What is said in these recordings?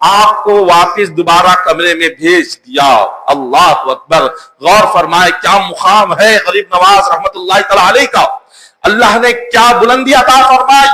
आपको वापिस दोबारा कमरे में भेज दिया। अल्लाह अकबर। गौर फरमाए क्या मुकाम है गरीब नवाज रहमतुल्लाह तआला अलैह का। अल्लाह ने क्या बुलंदी अता फरमाई।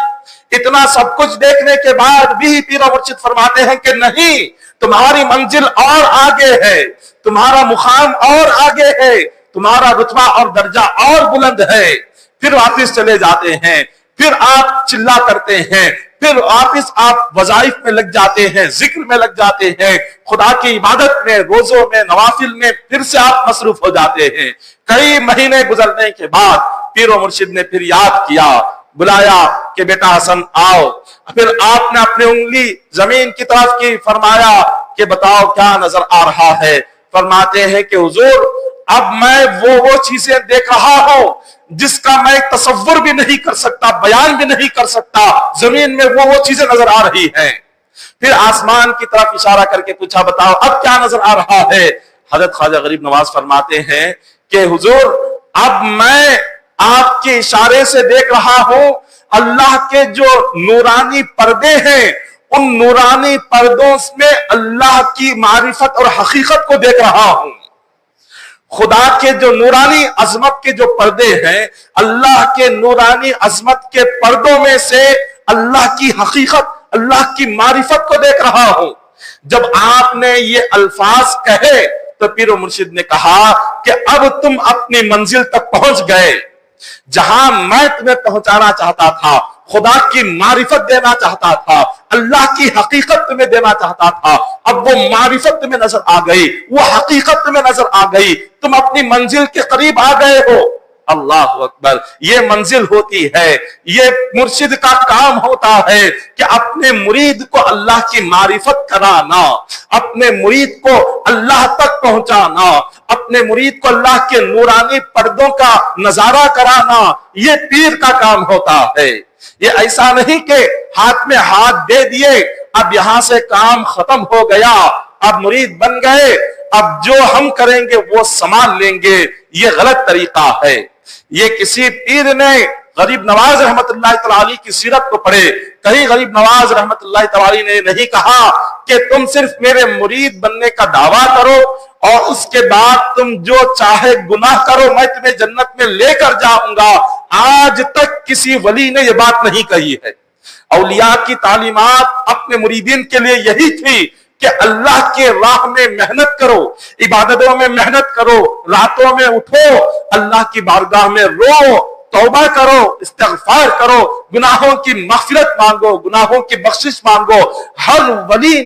इतना सब कुछ देखने के बाद भी पीर मुर्शिद फरमाते हैं कि नहीं, तुम्हारी मंजिल और आगे है, तुम्हारा मुकाम और आगे है, तुम्हारा रुतबा और दर्जा और बुलंद है। फिर वापिस चले जाते हैं, फिर आप चिल्ला करते हैं, फिर वापिस आप वज़ाइफ में लग जाते हैं, जिक्र में लग जाते हैं, खुदा की इबादत में, रोजों में, नवाफिल में फिर से आप मसरूफ हो जाते हैं। कई महीने गुजरने के बाद पीर और मुर्शिद ने फिर याद किया, बुलाया कि बेटा हसन आओ। फिर आपने अपनी उंगली जमीन की तरफ की, फरमाया कि बताओ क्या नजर आ रहा है। फरमाते हैं कि हुजूर अब मैं वो चीजें देख रहा हूं जिसका मैं तसव्वुर भी नहीं कर सकता, बयान भी नहीं कर सकता। जमीन में वो चीजें नजर आ रही हैं। फिर आसमान की तरफ इशारा करके पूछा बताओ अब क्या नजर आ रहा है। हजरत ख्वाजा गरीब नवाज फरमाते हैं कि हुजूर अब मैं आपके इशारे से देख रहा हूं अल्लाह के जो नूरानी पर्दे हैं, उन नूरानी पर्दों में अल्लाह की मारिफत और हकीकत को देख रहा हूं। खुदा के जो नूरानी अजमत के जो पर्दे हैं, अल्लाह के नूरानी अजमत के पर्दों में से अल्लाह की हकीकत, अल्लाह की मारिफत को देख रहा हूं। जब आपने ये अल्फाज कहे तो पीर और मुर्शिद ने कहा कि अब तुम अपनी मंजिल तक पहुंच गए। जहां मैं तुम्हें पहुंचाना चाहता था, खुदा की मारिफत देना चाहता था, अल्लाह की हकीकत तुम्हें देना चाहता था, अब वो मारिफत तुम्हें नजर आ गई, वो हकीकत तुम्हें नजर आ गई, तुम अपनी मंजिल के करीब आ गए हो। अल्लाह अकबर। ये मंजिल होती है, ये मुर्शिद का काम होता है कि अपने मुरीद को अल्लाह की मारिफत कराना, अपने मुरीद को अल्लाह तक पहुंचाना, अपने मुरीद को अल्लाह के नूरानी पर्दों का नजारा कराना, ये पीर का काम होता है। ये ऐसा नहीं कि हाथ में हाथ दे दिए, अब यहां से काम खत्म हो गया, अब मुरीद बन गए, अब जो हम करेंगे वो संभाल लेंगे। ये गलत तरीका है। ये किसी पीर ने गरीब नवाज रहमतुल्लाह तआला अलैह की सीरत को पढ़े, कहीं गरीब नवाज रहमतुल्लाह तआला अलैह ने नहीं कहा कि तुम सिर्फ मेरे मुरीद बनने का दावा करो और उसके बाद तुम जो चाहे गुनाह करो, मैं तुम्हें जन्नत में लेकर जाऊंगा। आज तक किसी वली ने यह बात नहीं कही है। औलिया की तालीमात अपने मुरीदीन के लिए यही थी कि अल्लाह के राह में मेहनत करो, इबादतों में मेहनत करो, रातों में उठो, अल्लाह की बारगाह में रो, तौबा करो, इस्तिग़फ़ार करो, गुनाहों की मग़फ़िरत मांगो, गुनाहों की बख्शिश मांगो। हर वली